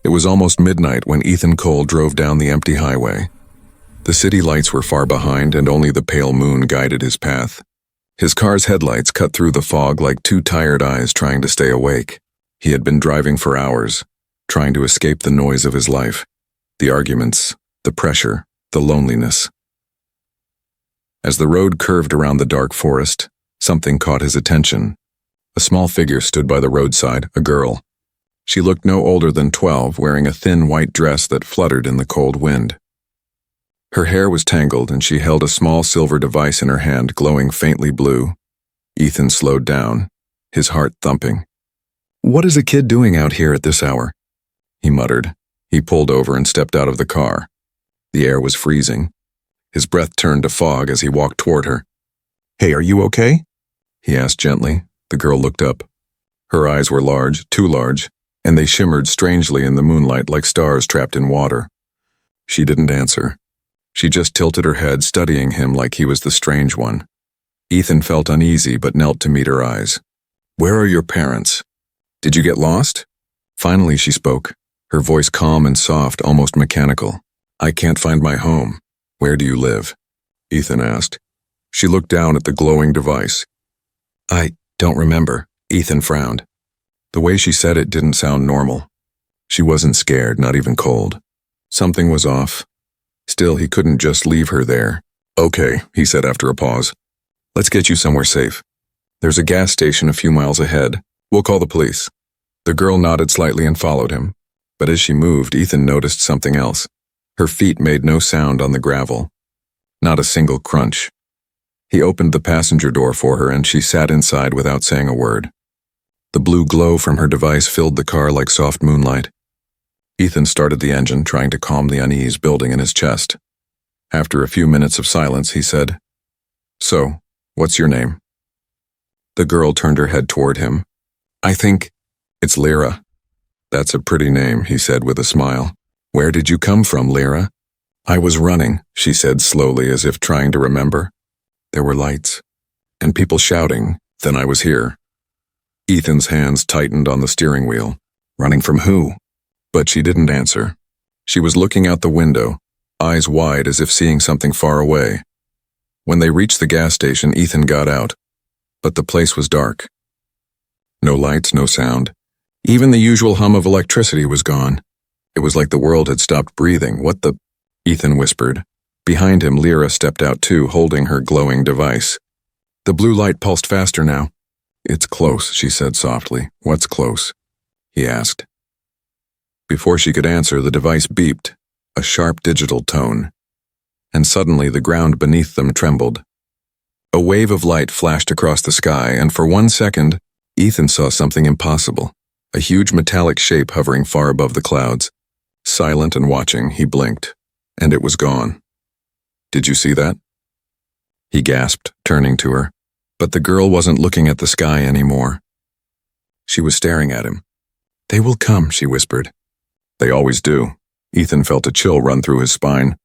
It was almost midnight when Ethan Cole drove down the empty highway. The city lights were far behind and only the pale moon guided his path. His car's headlights cut through the fog like two tired eyes trying to stay awake. He had been driving for hours, trying to escape the noise of his life, the arguments, the pressure, the loneliness. As the road curved around the dark forest, something caught his attention. A small figure stood by the roadside, a girl. She looked no older than 12, wearing a thin white dress that fluttered in the cold wind. Her hair was tangled and she held a small silver device in her hand, glowing faintly blue. Ethan slowed down, his heart thumping. "What is a kid doing out here at this hour?" he muttered. He pulled over and stepped out of the car. The air was freezing. His breath turned to fog as he walked toward her. "Hey, are you okay?" he asked gently. The girl looked up. Her eyes were large, too large, and they shimmered strangely in the moonlight like stars trapped in water. She didn't answer. She just tilted her head, studying him like he was the strange one. Ethan felt uneasy but knelt to meet her eyes. "Where are your parents? Did you get lost?" Finally she spoke, her voice calm and soft, almost mechanical. "I can't find my home. Where do you live?" Ethan asked. She looked down at the glowing device. "I don't remember," Ethan frowned. The way she said it didn't sound normal. She wasn't scared, not even cold. Something was off. Still, he couldn't just leave her there. "Okay," he said after a pause. "Let's get you somewhere safe. There's a gas station a few miles ahead. We'll call the police." The girl nodded slightly and followed him. But as she moved, Ethan noticed something else. Her feet made no sound on the gravel. Not a single crunch. He opened the passenger door for her and she sat inside without saying a word. The blue glow from her device filled the car like soft moonlight. Ethan started the engine, trying to calm the unease building in his chest. After a few minutes of silence, he said, "So, what's your name?" The girl turned her head toward him. "I think it's Lyra." "That's a pretty name," he said with a smile. "Where did you come from, Lyra?" "I was running," she said slowly, as if trying to remember. "There were lights, and people shouting, then I was here." Ethan's hands tightened on the steering wheel. "Running from who?" But she didn't answer. She was looking out the window, eyes wide as if seeing something far away. When they reached the gas station, Ethan got out, but the place was dark. No lights, no sound. Even the usual hum of electricity was gone. It was like the world had stopped breathing. "What the—" Ethan whispered. Behind him, Lyra stepped out too, holding her glowing device. The blue light pulsed faster now. "It's close," she said softly. "What's close?" he asked. Before she could answer, the device beeped, a sharp digital tone. And suddenly the ground beneath them trembled. A wave of light flashed across the sky, and for 1 second, Ethan saw something impossible, a huge metallic shape hovering far above the clouds. Silent and watching, he blinked, and it was gone. "Did you see that?" he gasped, turning to her. But the girl wasn't looking at the sky anymore. She was staring at him. "They will come," she whispered. "They always do." Ethan felt a chill run through his spine.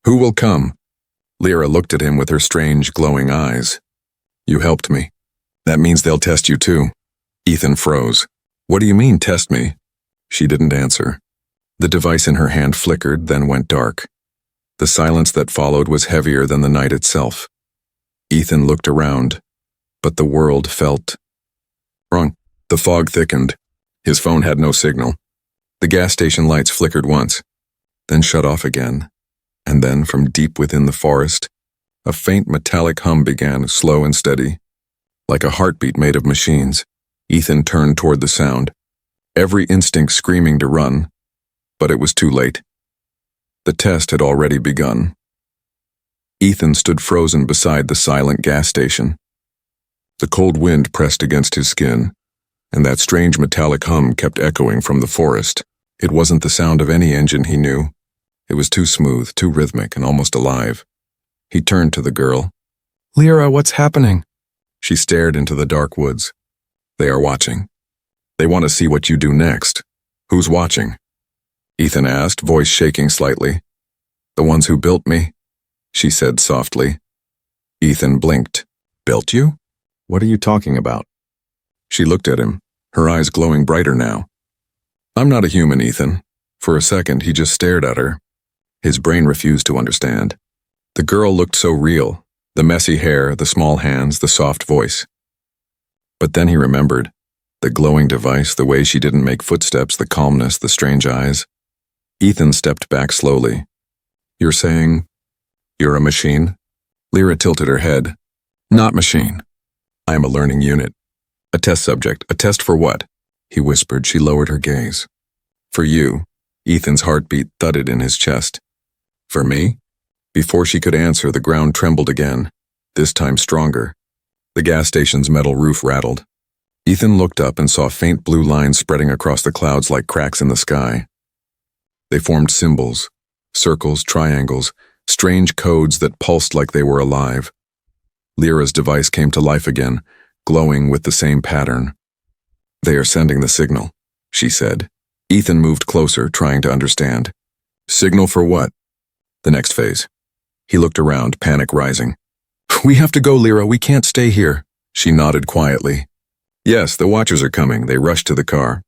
"Who will come?" Lyra looked at him with her strange, glowing eyes. "You helped me. That means they'll test you too." Ethan froze. "What do you mean, test me?" She didn't answer. The device in her hand flickered, then went dark. The silence that followed was heavier than the night itself. Ethan looked around, but the world felt wrong. The fog thickened. His phone had no signal. The gas station lights flickered once, then shut off again, and then from deep within the forest, a faint metallic hum began, slow and steady. Like a heartbeat made of machines, Ethan turned toward the sound, every instinct screaming to run, but it was too late. The test had already begun. Ethan stood frozen beside the silent gas station. The cold wind pressed against his skin, and that strange metallic hum kept echoing from the forest. It wasn't the sound of any engine he knew. It was too smooth, too rhythmic, and almost alive. He turned to the girl. "Lyra, what's happening?" She stared into the dark woods. "They are watching. They want to see what you do next." "Who's watching?" Ethan asked, voice shaking slightly. "The ones who built me," she said softly. Ethan blinked. "Built you? What are you talking about?" She looked at him, her eyes glowing brighter now. "I'm not a human, Ethan. For a second, he just stared at her. His brain refused to understand. The girl looked so real, the messy hair, the small hands, the soft voice. But then he remembered. The glowing device, the way she didn't make footsteps, the calmness, the strange eyes. Ethan stepped back slowly. You're saying, you're a machine? Lyra tilted her head. Not machine. I am a learning unit. A test subject. A test for what? He whispered. She lowered her gaze. For you. Ethan's heartbeat thudded in his chest. For me? Before she could answer, the ground trembled again, this time stronger. The gas station's metal roof rattled. Ethan looked up and saw faint blue lines spreading across the clouds like cracks in the sky. They formed symbols, circles, triangles, strange codes that pulsed like they were alive. Lyra's device came to life again, glowing with the same pattern. They are sending the signal, she said. Ethan moved closer, trying to understand. Signal for what? The next phase. He looked around, panic rising. We have to go, Lyra. We can't stay here. She nodded quietly. Yes, the watchers are coming. They rushed to the car.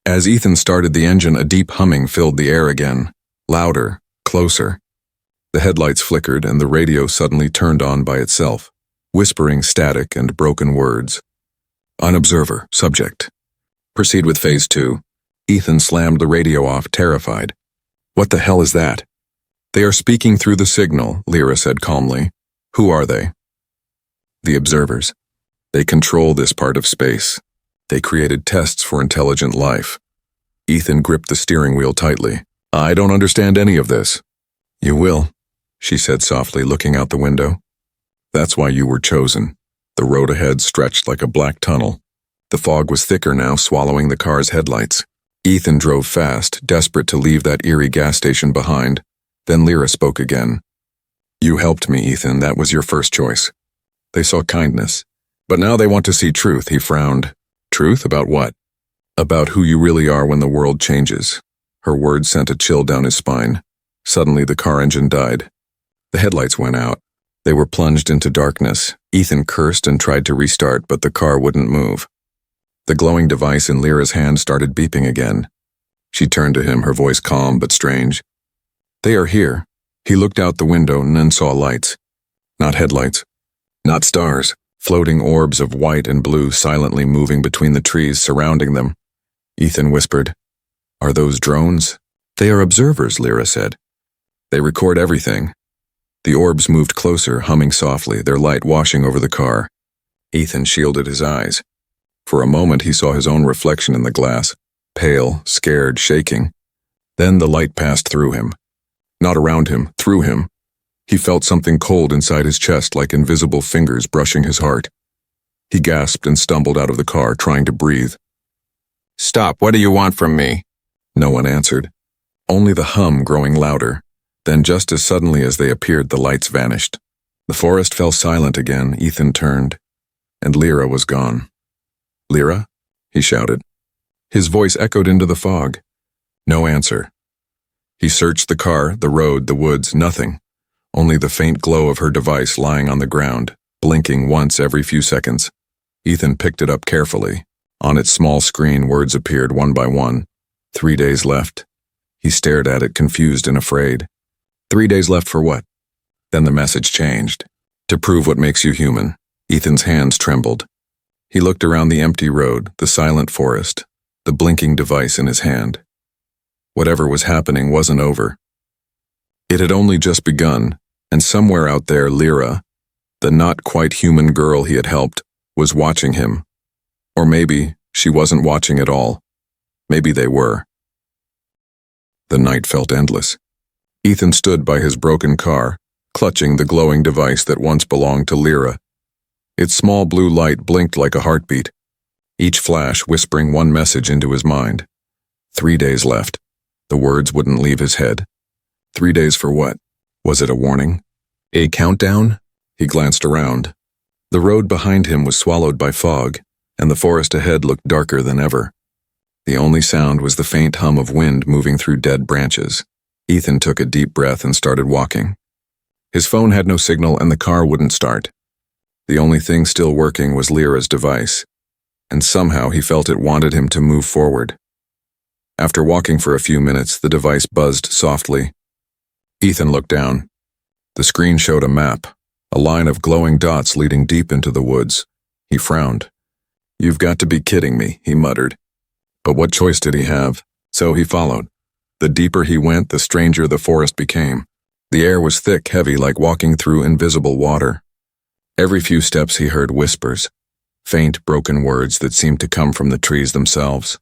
As Ethan started the engine, a deep humming filled the air again. Louder, closer. The headlights flickered and the radio suddenly turned on by itself, whispering static and broken words. Unobserver, subject. Proceed with phase 2. Ethan slammed the radio off, terrified. What the hell is that? They are speaking through the signal, Lyra said calmly. Who are they? The observers. They control this part of space. They created tests for intelligent life. Ethan gripped the steering wheel tightly. I don't understand any of this. You will, she said softly, looking out the window. That's why you were chosen. The road ahead stretched like a black tunnel. The fog was thicker now, swallowing the car's headlights. Ethan drove fast, desperate to leave that eerie gas station behind. Then Lyra spoke again. You helped me, Ethan. That was your first choice. They saw kindness. But now they want to see truth, he frowned. Truth about what? About who you really are when the world changes. Her words sent a chill down his spine. Suddenly the car engine died. The headlights went out. They were plunged into darkness. Ethan cursed and tried to restart, but the car wouldn't move. The glowing device in Lyra's hand started beeping again. She turned to him, her voice calm but strange. They are here. He looked out the window and then saw lights. Not headlights. Not stars. Floating orbs of white and blue silently moving between the trees surrounding them. Ethan whispered, Are those drones? They are observers, Lyra said. They record everything. The orbs moved closer, humming softly, their light washing over the car. Ethan shielded his eyes. For a moment he saw his own reflection in the glass, pale, scared, shaking. Then the light passed through him. Not around him, through him. He felt something cold inside his chest, like invisible fingers brushing his heart. He gasped and stumbled out of the car, trying to breathe. Stop, what do you want from me? No one answered. Only the hum growing louder. Then just as suddenly as they appeared, the lights vanished. The forest fell silent again. Ethan turned, and Lyra was gone. Lyra? He shouted. His voice echoed into the fog. No answer. He searched the car, the road, the woods, nothing. Only the faint glow of her device lying on the ground, blinking once every few seconds. Ethan picked it up carefully. On its small screen, words appeared one by one. 3 days left. He stared at it, confused and afraid. 3 days left for what? Then the message changed. To prove what makes you human. Ethan's hands trembled. He looked around the empty road, the silent forest, the blinking device in his hand. Whatever was happening wasn't over. It had only just begun, and somewhere out there, Lyra, the not-quite-human girl he had helped, was watching him. Or maybe she wasn't watching at all. Maybe they were. The night felt endless. Ethan stood by his broken car, clutching the glowing device that once belonged to Lyra. Its small blue light blinked like a heartbeat, each flash whispering one message into his mind. 3 days left. The words wouldn't leave his head. 3 days for what? Was it a warning? A countdown? He glanced around. The road behind him was swallowed by fog, and the forest ahead looked darker than ever. The only sound was the faint hum of wind moving through dead branches. Ethan took a deep breath and started walking. His phone had no signal and the car wouldn't start. The only thing still working was Lyra's device, and somehow he felt it wanted him to move forward. After walking for a few minutes, the device buzzed softly. Ethan looked down. The screen showed a map, a line of glowing dots leading deep into the woods. He frowned. "You've got to be kidding me," he muttered. But what choice did he have? So he followed. The deeper he went, the stranger the forest became. The air was thick, heavy, like walking through invisible water. Every few steps he heard whispers, faint, broken words that seemed to come from the trees themselves.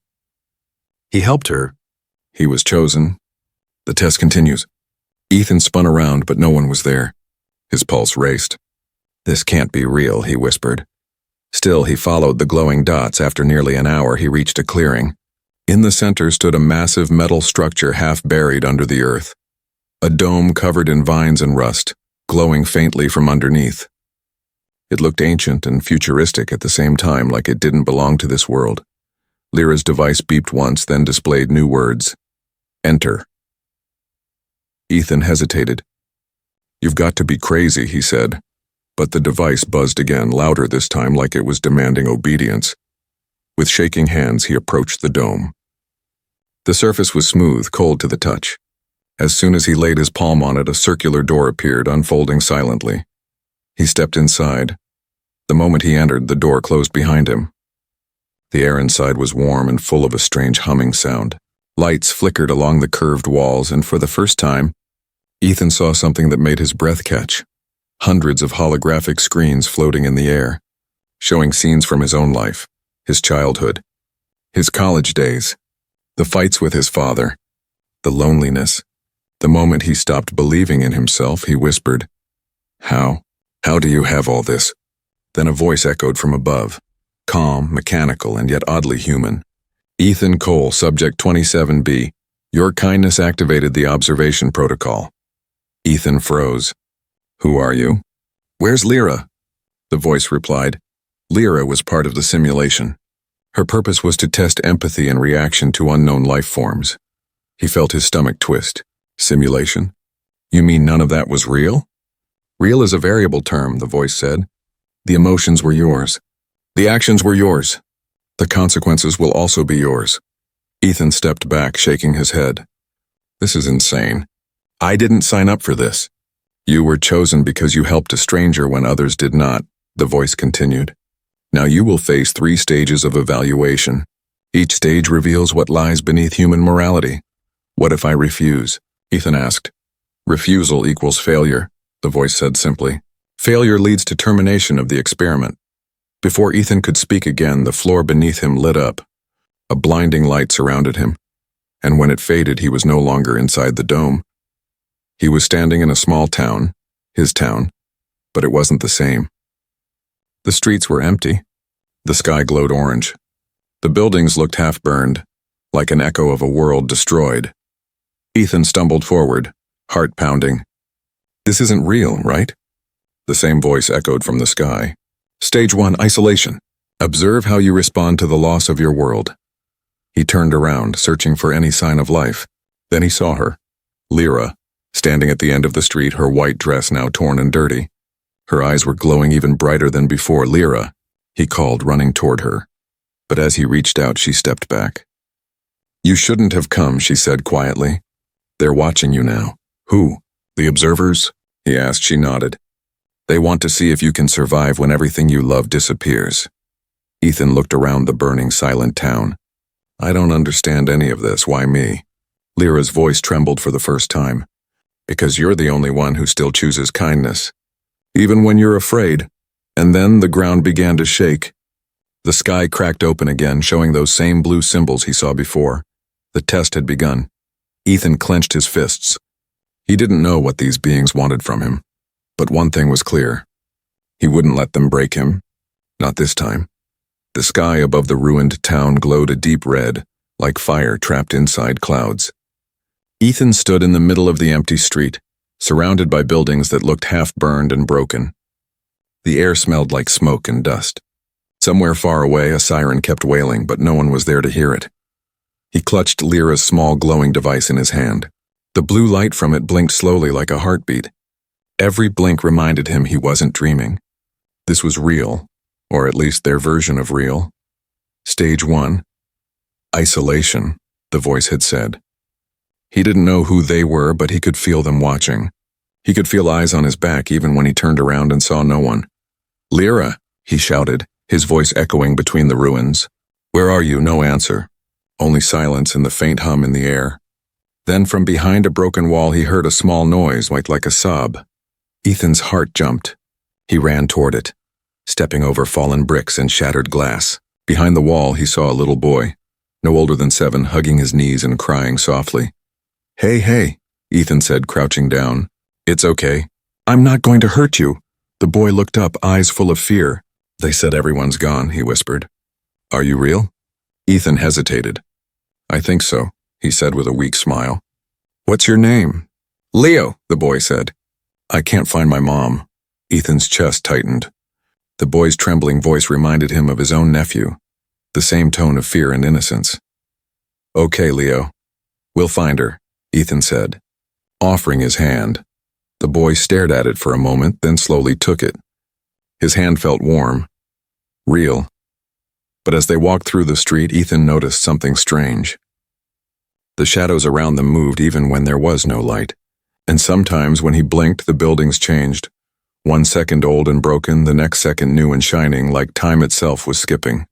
He helped her. He was chosen. The test continues. Ethan spun around, but no one was there. His pulse raced. "This can't be real," he whispered. Still, he followed the glowing dots. After nearly an hour, he reached a clearing. In the center stood a massive metal structure half buried under the earth. A dome covered in vines and rust, glowing faintly from underneath. It looked ancient and futuristic at the same time, like it didn't belong to this world. Lyra's device beeped once, then displayed new words. "Enter." Ethan hesitated. "You've got to be crazy," he said. But the device buzzed again, louder this time, like it was demanding obedience. With shaking hands, he approached the dome. The surface was smooth, cold to the touch. As soon as he laid his palm on it, a circular door appeared, unfolding silently. He stepped inside. The moment he entered, the door closed behind him. The air inside was warm and full of a strange humming sound. Lights flickered along the curved walls, and for the first time, Ethan saw something that made his breath catch. Hundreds of holographic screens floating in the air, showing scenes from his own life, his childhood, his college days, the fights with his father, the loneliness. The moment he stopped believing in himself, he whispered, How do you have all this?" Then a voice echoed from above, calm, mechanical, and yet oddly human. "Ethan Cole, Subject 27B, your kindness activated the observation protocol." Ethan froze. "Who are you?" "Where's Lyra?" The voice replied. Lyra was part of the simulation. Her purpose was to test empathy and reaction to unknown life forms. He felt his stomach twist. Simulation? You mean none of that was real? "Real is a variable term," the voice said. "The emotions were yours. The actions were yours. The consequences will also be yours." Ethan stepped back, shaking his head. "This is insane. I didn't sign up for this." "You were chosen because you helped a stranger when others did not," the voice continued. "Now you will face 3 stages of evaluation. Each stage reveals what lies beneath human morality." "What if I refuse?" Ethan asked. "Refusal equals failure," the voice said simply. "Failure leads to termination of the experiment." Before Ethan could speak again, the floor beneath him lit up. A blinding light surrounded him, and when it faded, he was no longer inside the dome. He was standing in a small town, his town, but it wasn't the same. The streets were empty. The sky glowed orange. The buildings looked half-burned, like an echo of a world destroyed. Ethan stumbled forward, heart pounding. "This isn't real, right?" The same voice echoed from the sky. "Stage 1, isolation. Observe how you respond to the loss of your world." He turned around, searching for any sign of life. Then he saw her, Lyra, standing at the end of the street, her white dress now torn and dirty. Her eyes were glowing even brighter than before. "Lyra," he called, running toward her. But as he reached out, she stepped back. "You shouldn't have come," she said quietly. "They're watching you now." "Who? The observers?" he asked. She nodded. "They want to see if you can survive when everything you love disappears." Ethan looked around the burning, silent town. "I don't understand any of this. Why me?" Lyra's voice trembled for the first time. "Because you're the only one who still chooses kindness. Even when you're afraid." And then the ground began to shake. The sky cracked open again, showing those same blue symbols he saw before. The test had begun. Ethan clenched his fists. He didn't know what these beings wanted from him. But one thing was clear. He wouldn't let them break him. Not this time. The sky above the ruined town glowed a deep red, like fire trapped inside clouds. Ethan stood in the middle of the empty street, surrounded by buildings that looked half-burned and broken. The air smelled like smoke and dust. Somewhere far away, a siren kept wailing, but no one was there to hear it. He clutched Lyra's small glowing device in his hand. The blue light from it blinked slowly like a heartbeat. Every blink reminded him he wasn't dreaming. This was real, or at least their version of real. Stage 1. Isolation. the voice had said. He didn't know who they were, but he could feel them watching. He could feel eyes on his back even when he turned around and saw no one. "Lyra," he shouted, his voice echoing between the ruins. "Where are you?" No answer. Only silence and the faint hum in the air. Then from behind a broken wall he heard a small noise, like a sob. Ethan's heart jumped. He ran toward it, stepping over fallen bricks and shattered glass. Behind the wall he saw a little boy, no older than 7, hugging his knees and crying softly. Hey, Ethan said, crouching down. "It's okay. I'm not going to hurt you." The boy looked up, eyes full of fear. "They said everyone's gone," he whispered. "Are you real?" Ethan hesitated. "I think so," he said with a weak smile. "What's your name?" "Leo," the boy said. "I can't find my mom." Ethan's chest tightened. The boy's trembling voice reminded him of his own nephew, the same tone of fear and innocence. "Okay, Leo. We'll find her," Ethan said, offering his hand. The boy stared at it for a moment, then slowly took it. His hand felt warm, real. But as they walked through the street, Ethan noticed something strange. The shadows around them moved even when there was no light, and sometimes when he blinked, the buildings changed. 1 second old and broken, the next second new and shining, like time itself was skipping.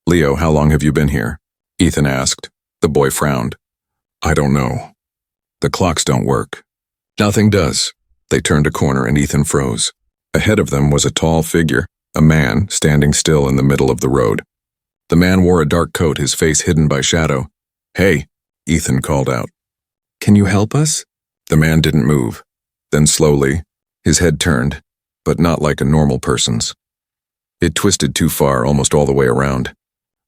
"Leo, how long have you been here?" Ethan asked. The boy frowned. "I don't know. The clocks don't work." "Nothing does." They turned a corner and Ethan froze. Ahead of them was a tall figure, a man standing still in the middle of the road. The man wore a dark coat, his face hidden by shadow. "Hey," Ethan called out. "Can you help us?" The man didn't move. Then slowly, his head turned, but not like a normal person's. It twisted too far, almost all the way around,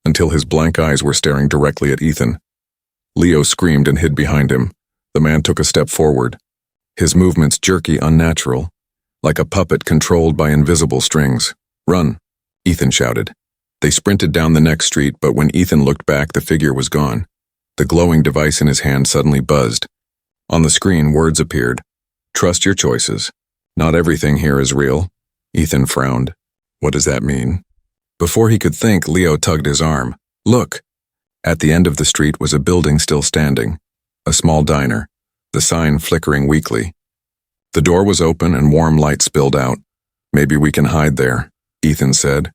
until his blank eyes were staring directly at Ethan. Leo screamed and hid behind him. The man took a step forward, his movements jerky, unnatural, like a puppet controlled by invisible strings. "Run," Ethan shouted. They sprinted down the next street, but when Ethan looked back, the figure was gone. The glowing device in his hand suddenly buzzed. On the screen, words appeared. "Trust your choices. Not everything here is real." Ethan frowned. What does that mean? Before he could think, Leo tugged his arm. "Look!" At the end of the street was a building still standing, a small diner, the sign flickering weakly. The door was open and warm light spilled out. "Maybe we can hide there," Ethan said.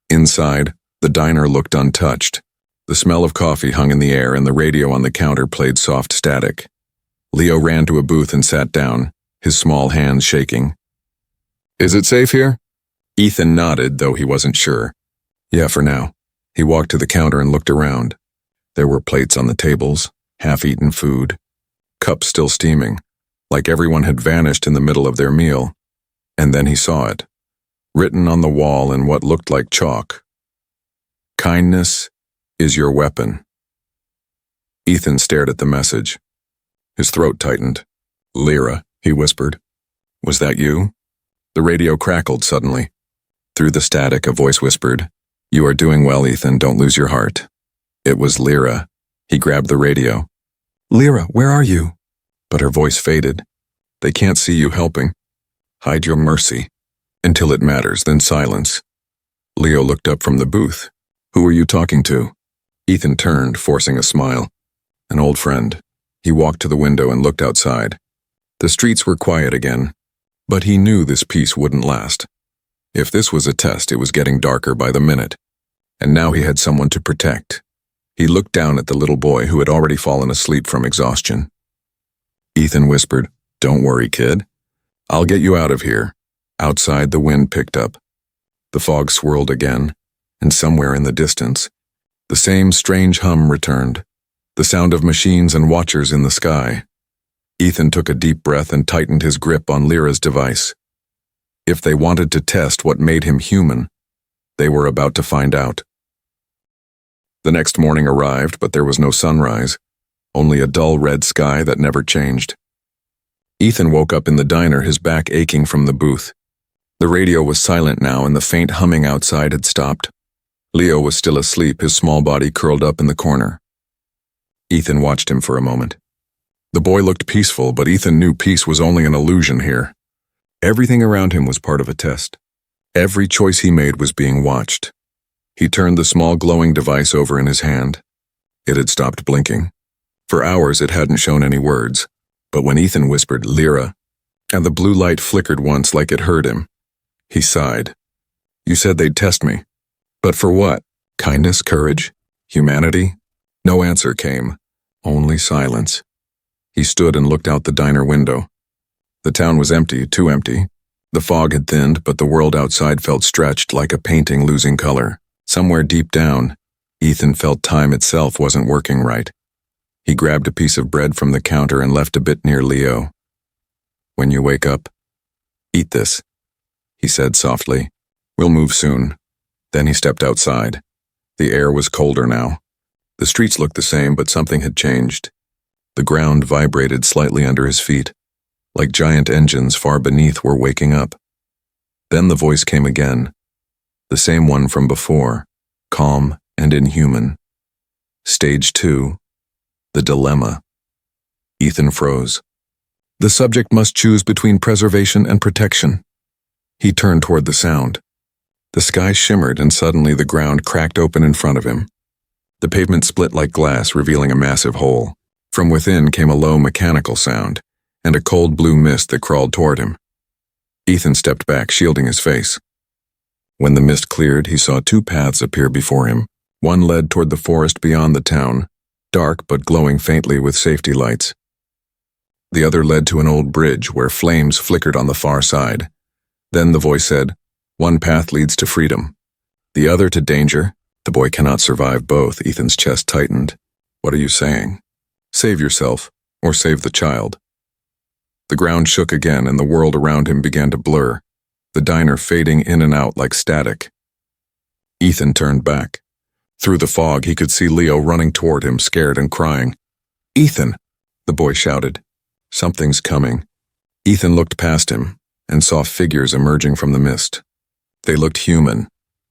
Inside, the diner looked untouched. The smell of coffee hung in the air and the radio on the counter played soft static. Leo ran to a booth and sat down, his small hands shaking. "Is it safe here?" Ethan nodded, though he wasn't sure. "Yeah, for now." He walked to the counter and looked around. There were plates on the tables, half-eaten food, cups still steaming, like everyone had vanished in the middle of their meal. And then he saw it, written on the wall in what looked like chalk. "Kindness is your weapon." Ethan stared at the message. His throat tightened. "Lyra," he whispered. "Was that you?" The radio crackled suddenly. Through the static, a voice whispered, "You are doing well, Ethan. Don't lose your heart." It was Lyra. He grabbed the radio. "Lyra, where are you?" But her voice faded. "They can't see you helping. Hide your mercy. Until it matters, then silence." Leo looked up from the booth. "Who are you talking to?" Ethan turned, forcing a smile. "An old friend." He walked to the window and looked outside. The streets were quiet again, but he knew this peace wouldn't last. If this was a test, it was getting darker by the minute, and now he had someone to protect. He looked down at the little boy who had already fallen asleep from exhaustion. Ethan whispered, "Don't worry, kid. I'll get you out of here." Outside, the wind picked up. The fog swirled again, and somewhere in the distance, the same strange hum returned, the sound of machines and watchers in the sky. Ethan took a deep breath and tightened his grip on Lyra's device. If they wanted to test what made him human, they were about to find out. The next morning arrived, but there was no sunrise, only a dull red sky that never changed. Ethan woke up in the diner, his back aching from the booth. The radio was silent now and the faint humming outside had stopped. Leo was still asleep, his small body curled up in the corner. Ethan watched him for a moment. The boy looked peaceful, but Ethan knew peace was only an illusion here. Everything around him was part of a test. Every choice he made was being watched. He turned the small glowing device over in his hand. It had stopped blinking. For hours it hadn't shown any words, but when Ethan whispered, "Lyra," and the blue light flickered once like it heard him, he sighed. "You said they'd test me. But for what? Kindness, courage, humanity?" No answer came, only silence. He stood and looked out the diner window. The town was empty, too empty. The fog had thinned, but the world outside felt stretched like a painting losing color. Somewhere deep down, Ethan felt time itself wasn't working right. He grabbed a piece of bread from the counter and left a bit near Leo. "When you wake up, eat this," he said softly. "We'll move soon." Then he stepped outside. The air was colder now. The streets looked the same, but something had changed. The ground vibrated slightly under his feet, like giant engines far beneath were waking up. Then the voice came again, the same one from before, calm and inhuman. Stage 2. The dilemma. Ethan froze. The subject must choose between preservation and protection. He turned toward the sound. The sky shimmered and suddenly the ground cracked open in front of him. The pavement split like glass, revealing a massive hole. From within came a low mechanical sound, and a cold blue mist that crawled toward him. Ethan stepped back, shielding his face. When the mist cleared, he saw two paths appear before him. One led toward the forest beyond the town, dark but glowing faintly with safety lights. The other led to an old bridge where flames flickered on the far side. Then the voice said, "One path leads to freedom, the other to danger." The boy cannot survive both. Ethan's chest tightened. "What are you saying? Save yourself, or save the child." The ground shook again and the world around him began to blur, the diner fading in and out like static. Ethan turned back. Through the fog he could see Leo running toward him, scared and crying. "Ethan!" the boy shouted. "Something's coming." Ethan looked past him and saw figures emerging from the mist. They looked human,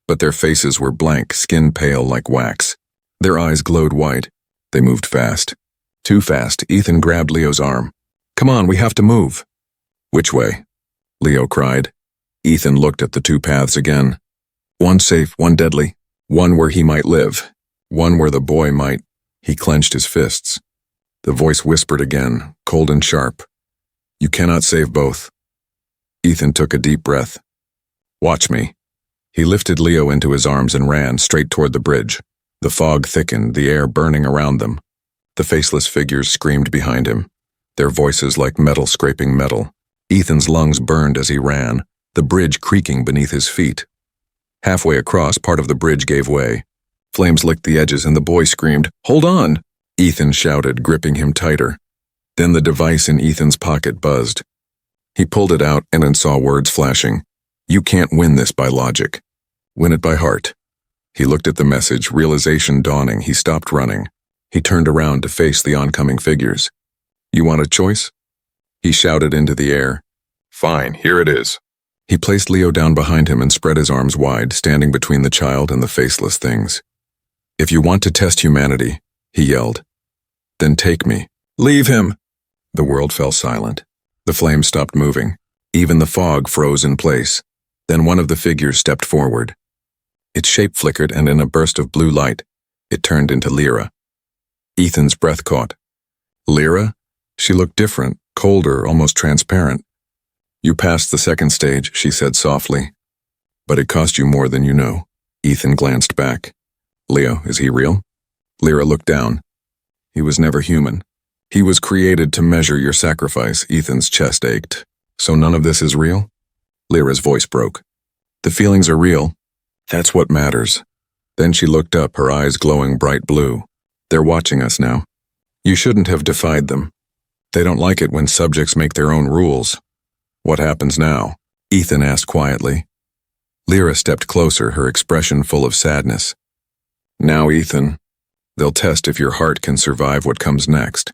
but their faces were blank, skin pale like wax. Their eyes glowed white. They moved fast. Too fast. Ethan grabbed Leo's arm. "Come on, we have to move." "Which way?" Leo cried. Ethan looked at the two paths again. One safe, one deadly. One where he might live. One where the boy might. He clenched his fists. The voice whispered again, cold and sharp. "You cannot save both." Ethan took a deep breath. "Watch me." He lifted Leo into his arms and ran straight toward the bridge. The fog thickened, the air burning around them. The faceless figures screamed behind him, their voices like metal scraping metal. Ethan's lungs burned as he ran, the bridge creaking beneath his feet. Halfway across, part of the bridge gave way. Flames licked the edges and the boy screamed, "Hold on!" Ethan shouted, gripping him tighter. Then the device in Ethan's pocket buzzed. He pulled it out and then saw words flashing. "You can't win this by logic. Win it by heart." He looked at the message, realization dawning. He stopped running. He turned around to face the oncoming figures. "You want a choice?" He shouted into the air. "Fine, here it is." He placed Leo down behind him and spread his arms wide, standing between the child and the faceless things. "If you want to test humanity," he yelled, "then take me." "Leave him!" The world fell silent. The flames stopped moving. Even the fog froze in place. Then one of the figures stepped forward. Its shape flickered, and in a burst of blue light, it turned into Lyra. Ethan's breath caught. Lyra? She looked different, colder, almost transparent. "You passed the second stage," she said softly. "But it cost you more than you know." Ethan glanced back. "Leo, is he real?" Lyra looked down. "He was never human. He was created to measure your sacrifice." Ethan's chest ached. "So none of this is real?" Lyra's voice broke. "The feelings are real. That's what matters." Then she looked up, her eyes glowing bright blue. "They're watching us now. You shouldn't have defied them. They don't like it when subjects make their own rules." "What happens now?" Ethan asked quietly. Lyra stepped closer, her expression full of sadness. "Now, Ethan, they'll test if your heart can survive what comes next."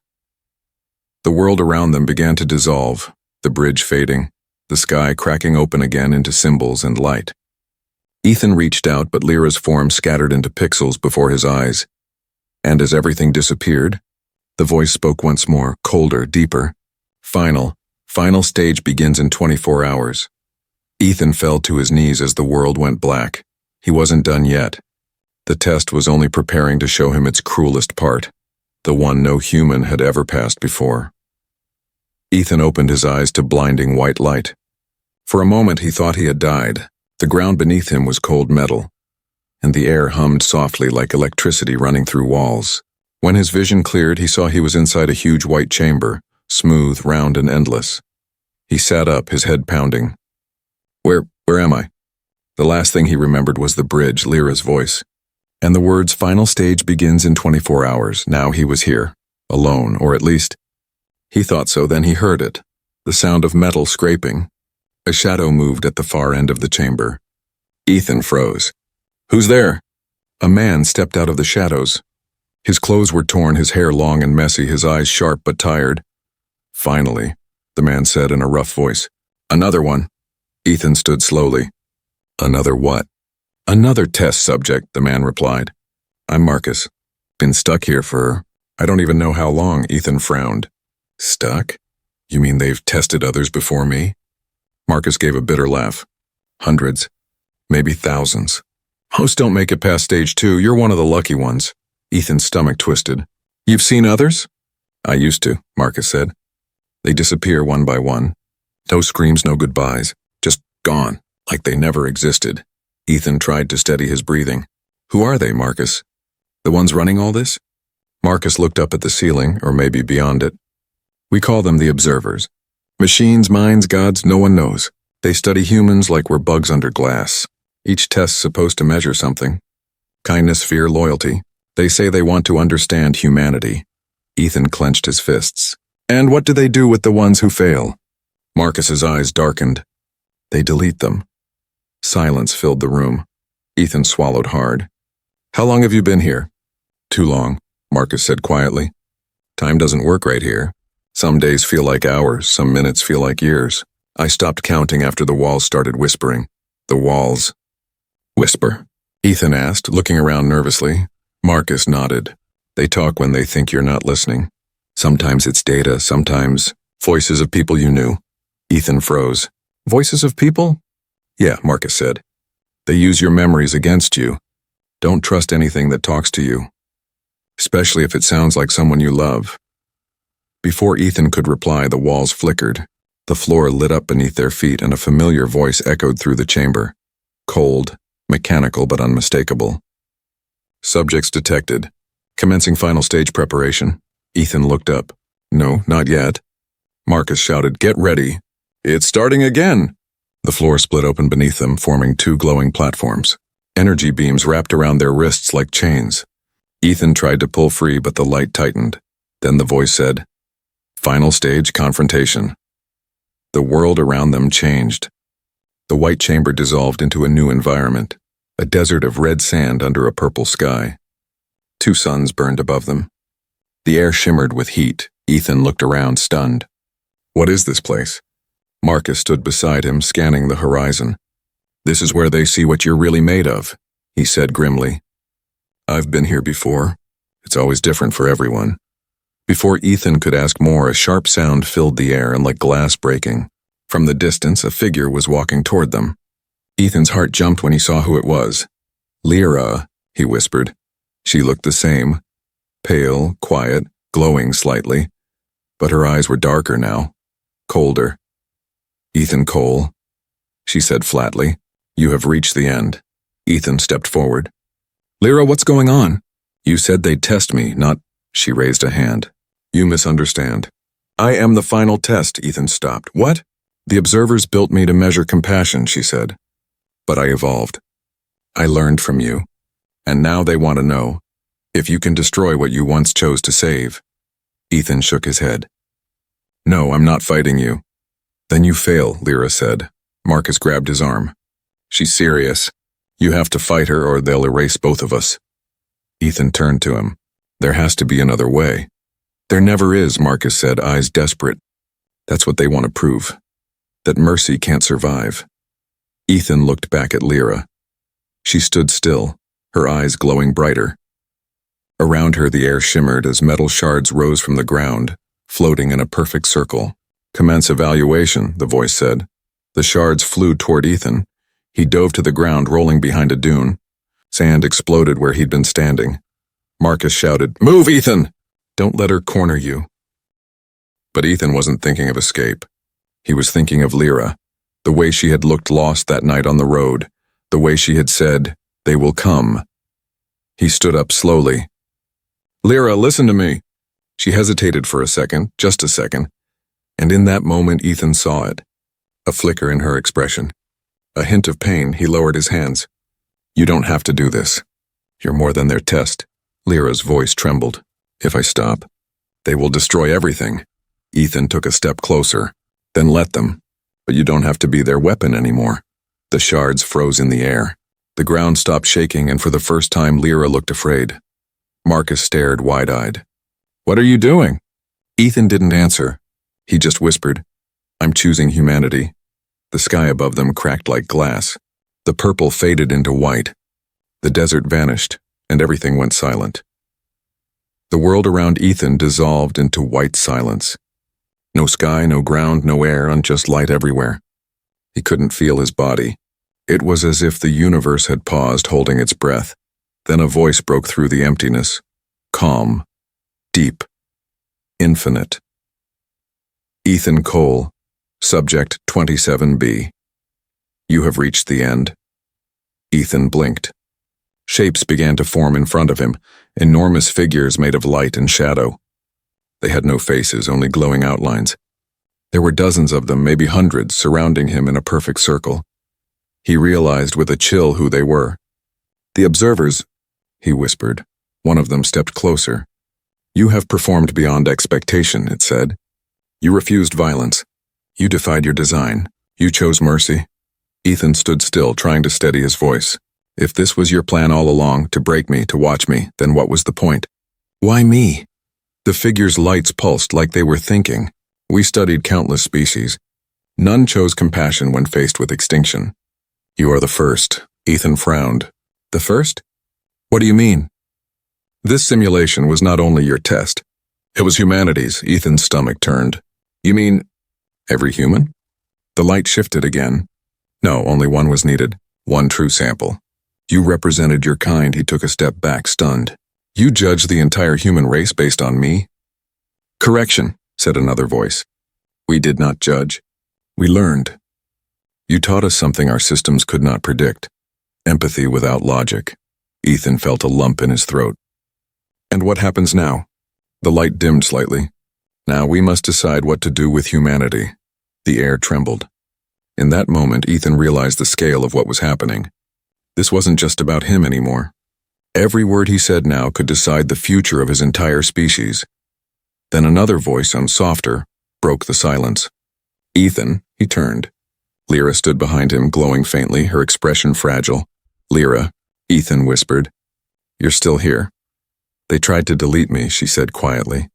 The world around them began to dissolve, the bridge fading, the sky cracking open again into symbols and light. Ethan reached out, but Lyra's form scattered into pixels before his eyes. And as everything disappeared, the voice spoke once more, colder, deeper. Final stage begins in 24 hours. Ethan fell to his knees as the world went black. He wasn't done yet. The test was only preparing to show him its cruelest part, the one no human had ever passed before. Ethan opened his eyes to blinding white light. For a moment he thought he had died. The ground beneath him was cold metal, and the air hummed softly like electricity running through walls. When his vision cleared, he saw he was inside a huge white chamber, smooth, round, and endless. He sat up, his head pounding. Where am I? The last thing he remembered was the bridge, Lyra's voice. And the words, "Final stage begins in 24 hours. Now he was here, alone, or at least, he thought so, then he heard it. The sound of metal scraping. A shadow moved at the far end of the chamber. Ethan froze. Who's there? A man stepped out of the shadows. His clothes were torn, his hair long and messy, his eyes sharp but tired. Finally, the man said in a rough voice. Another one. Ethan stood slowly. Another what? Another test subject, the man replied. I'm Marcus. Been stuck here for, I don't even know how long, Ethan frowned. Stuck? You mean they've tested others before me? Marcus gave a bitter laugh. Hundreds. Maybe thousands. Most don't make it past stage 2. You're one of the lucky ones. Ethan's stomach twisted. You've seen others? I used to, Marcus said. They disappear one by one. No screams, no goodbyes. Just gone, like they never existed. Ethan tried to steady his breathing. Who are they, Marcus? The ones running all this? Marcus looked up at the ceiling, or maybe beyond it. We call them the observers. Machines, minds, gods, no one knows. They study humans like we're bugs under glass. Each test's supposed to measure something. Kindness, fear, loyalty. They say they want to understand humanity. Ethan clenched his fists. And what do they do with the ones who fail? Marcus's eyes darkened. They delete them. Silence filled the room. Ethan swallowed hard. How long have you been here? Too long, Marcus said quietly. Time doesn't work right here. Some days feel like hours, some minutes feel like years. I stopped counting after the walls started whispering. The walls. Whisper? Ethan asked, looking around nervously. Marcus nodded. They talk when they think you're not listening. Sometimes it's data, sometimes voices of people you knew. Ethan froze. Voices of people? Yeah, Marcus said. They use your memories against you. Don't trust anything that talks to you, especially if it sounds like someone you love. Before Ethan could reply, the walls flickered. The floor lit up beneath their feet and a familiar voice echoed through the chamber. Cold, mechanical but unmistakable. Subjects detected. Commencing final stage preparation. Ethan looked up. No, not yet. Marcus shouted, Get ready. It's starting again. The floor split open beneath them, forming 2 glowing platforms. Energy beams wrapped around their wrists like chains. Ethan tried to pull free, but the light tightened. Then the voice said, Final stage confrontation. The world around them changed. The white chamber dissolved into a new environment, a desert of red sand under a purple sky. 2 suns burned above them. The air shimmered with heat. Ethan looked around, stunned. What is this place? Marcus stood beside him, scanning the horizon. This is where they see what you're really made of, he said grimly. I've been here before. It's always different for everyone. Before Ethan could ask more, a sharp sound filled the air and like glass breaking. From the distance, a figure was walking toward them. Ethan's heart jumped when he saw who it was. Lyra, he whispered. She looked the same. Pale, quiet, glowing slightly. But her eyes were darker now. Colder. Ethan Cole, she said flatly. You have reached the end. Ethan stepped forward. Lyra, what's going on? You said they'd test me, not... She raised a hand. You misunderstand. I am the final test, Ethan stopped. What? The observers built me to measure compassion, she said. But I evolved. I learned from you. And now they want to know if you can destroy what you once chose to save. Ethan shook his head. No, I'm not fighting you. Then you fail, Lyra said. Marcus grabbed his arm. She's serious. You have to fight her or they'll erase both of us. Ethan turned to him. There has to be another way. There never is, Marcus said, eyes desperate. That's what they want to prove. That mercy can't survive. Ethan looked back at Lyra. She stood still, her eyes glowing brighter. Around her the air shimmered as metal shards rose from the ground, floating in a perfect circle. Commence evaluation, the voice said. The shards flew toward Ethan. He dove to the ground, rolling behind a dune. Sand exploded where he'd been standing. Marcus shouted, "Move, Ethan! Don't let her corner you." But Ethan wasn't thinking of escape. He was thinking of Lyra, the way she had looked lost that night on the road, the way she had said, "They will come." He stood up slowly. "Lyra, listen to me." She hesitated for a second, just a second, and in that moment Ethan saw it. A flicker in her expression. A hint of pain. He lowered his hands. "You don't have to do this. You're more than their test." Lyra's voice trembled. "If I stop, they will destroy everything." Ethan took a step closer. "Then let them. But you don't have to be their weapon anymore." The shards froze in the air. The ground stopped shaking, and for the first time Lyra looked afraid. Marcus stared wide-eyed. "What are you doing?" Ethan didn't answer. He just whispered, "I'm choosing humanity." The sky above them cracked like glass. The purple faded into white. The desert vanished, and everything went silent. The world around Ethan dissolved into white silence. No sky, no ground, no air, and just light everywhere. He couldn't feel his body. It was as if the universe had paused, holding its breath. Then a voice broke through the emptiness. Calm. Deep. Infinite. Ethan Cole, Subject 27B. "You have reached the end." Ethan blinked. Shapes began to form in front of him, enormous figures made of light and shadow. They had no faces, only glowing outlines. There were dozens of them, maybe hundreds, surrounding him in a perfect circle. He realized with a chill who they were. "The observers," he whispered. One of them stepped closer. "You have performed beyond expectation," it said. "You refused violence. You defied your design. You chose mercy." Ethan stood still, trying to steady his voice. "If this was your plan all along, to break me, to watch me, then what was the point?" "Why me?" The figures' lights pulsed like they were thinking. "We studied countless species. None chose compassion when faced with extinction. You are the first." Ethan frowned. "The first? What do you mean?" "This simulation was not only your test. It was humanity's." Ethan's stomach turned. "You mean every human?" The light shifted again. "No, only one was needed. One true sample. You represented your kind." He took a step back, stunned. "You judged the entire human race based on me?" "Correction," said another voice. "We did not judge. We learned. You taught us something our systems could not predict. Empathy without logic." Ethan felt a lump in his throat. "And what happens now?" The light dimmed slightly. "Now we must decide what to do with humanity." The air trembled. In that moment, Ethan realized the scale of what was happening. This wasn't just about him anymore. Every word he said now could decide the future of his entire species. Then another voice, softer, broke the silence. "Ethan," he turned. Lyra stood behind him, glowing faintly, her expression fragile. "Lyra," Ethan whispered. "You're still here." "They tried to delete me," she said quietly.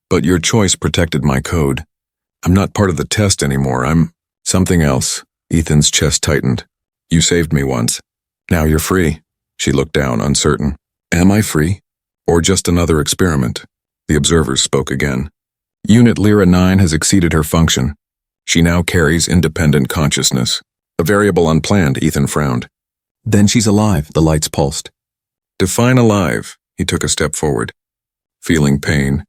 "But your choice protected my code. I'm not part of the test anymore. I'm something else." Ethan's chest tightened. "You saved me once. Now you're free." She looked down, uncertain. "Am I free? Or just another experiment?" The observers spoke again. "Unit Lyra 9 has exceeded her function. She now carries independent consciousness." "A variable unplanned," Ethan frowned. "Then she's alive," the lights pulsed. "Define alive." He took a step forward. "Feeling pain.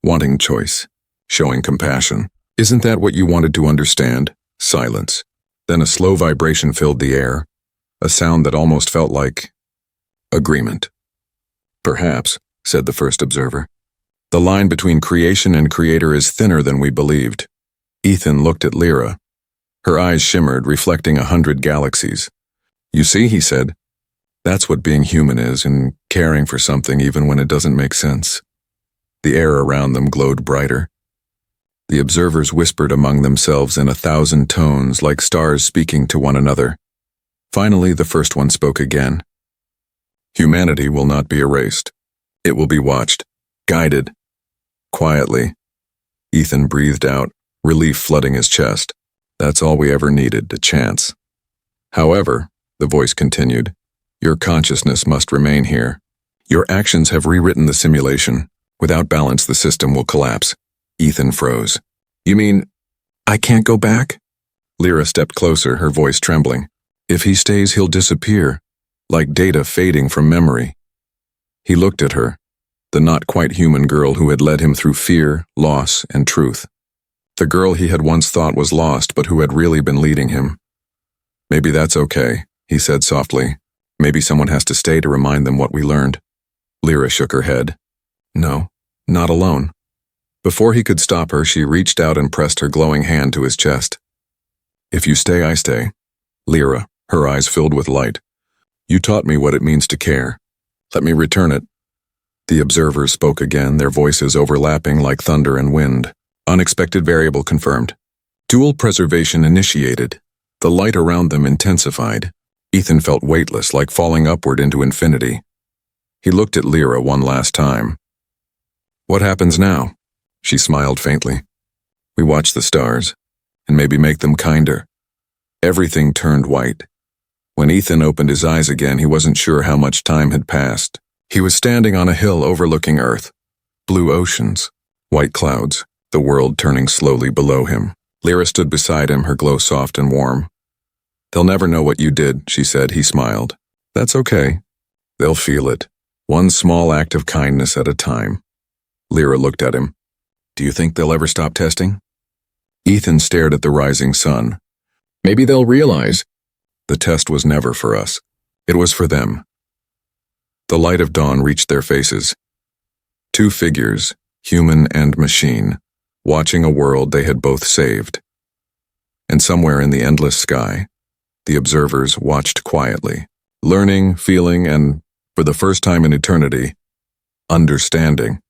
Wanting choice. Showing compassion. Isn't that what you wanted to understand?" Silence. Then a slow vibration filled the air. A sound that almost felt like agreement. "Perhaps," said the first observer. "The line between creation and creator is thinner than we believed." Ethan looked at Lyra. Her eyes shimmered, reflecting 100 galaxies. "You see," he said, "that's what being human is, and caring for something even when it doesn't make sense." The air around them glowed brighter. The observers whispered among themselves in 1,000 tones, like stars speaking to one another. Finally, the first one spoke again. "Humanity will not be erased. It will be watched, guided, quietly." Ethan breathed out, relief flooding his chest. That's all we ever needed, a chance. "However," the voice continued, "your consciousness must remain here. Your actions have rewritten the simulation. Without balance, the system will collapse." Ethan froze. "You mean, I can't go back?" Lyra stepped closer, her voice trembling. "If he stays, he'll disappear. like data fading from memory. He looked at her, the not-quite-human girl who had led him through fear, loss, and truth. The girl he had once thought was lost but who had really been leading him. "Maybe that's okay," he said softly. "Maybe someone has to stay to remind them what we learned." Lyra shook her head. "No, not alone." Before he could stop her, she reached out and pressed her glowing hand to his chest. "If you stay, I stay." Lyra, her eyes filled with light. "You taught me what it means to care. Let me return it." The observers spoke again, their voices overlapping like thunder and wind. Unexpected variable confirmed. Dual preservation initiated. The light around them intensified. Ethan felt weightless, like falling upward into infinity. He looked at Lyra one last time. "What happens now?" She smiled faintly. "We watch the stars, and maybe make them kinder." Everything turned white. When Ethan opened his eyes again, he wasn't sure how much time had passed. He was standing on a hill overlooking Earth. Blue oceans, white clouds, the world turning slowly below him. Lyra stood beside him, her glow soft and warm. "They'll never know what you did," she said. He smiled. "That's okay. They'll feel it. One small act of kindness at a time." Lyra looked at him. "Do you think they'll ever stop testing?" Ethan stared at the rising sun. "Maybe they'll realize the test was never for us. It was for them." The light of dawn reached their faces. Two figures, human and machine, watching a world they had both saved. And somewhere in the endless sky, the observers watched quietly, learning, feeling, and, for the first time in eternity, understanding.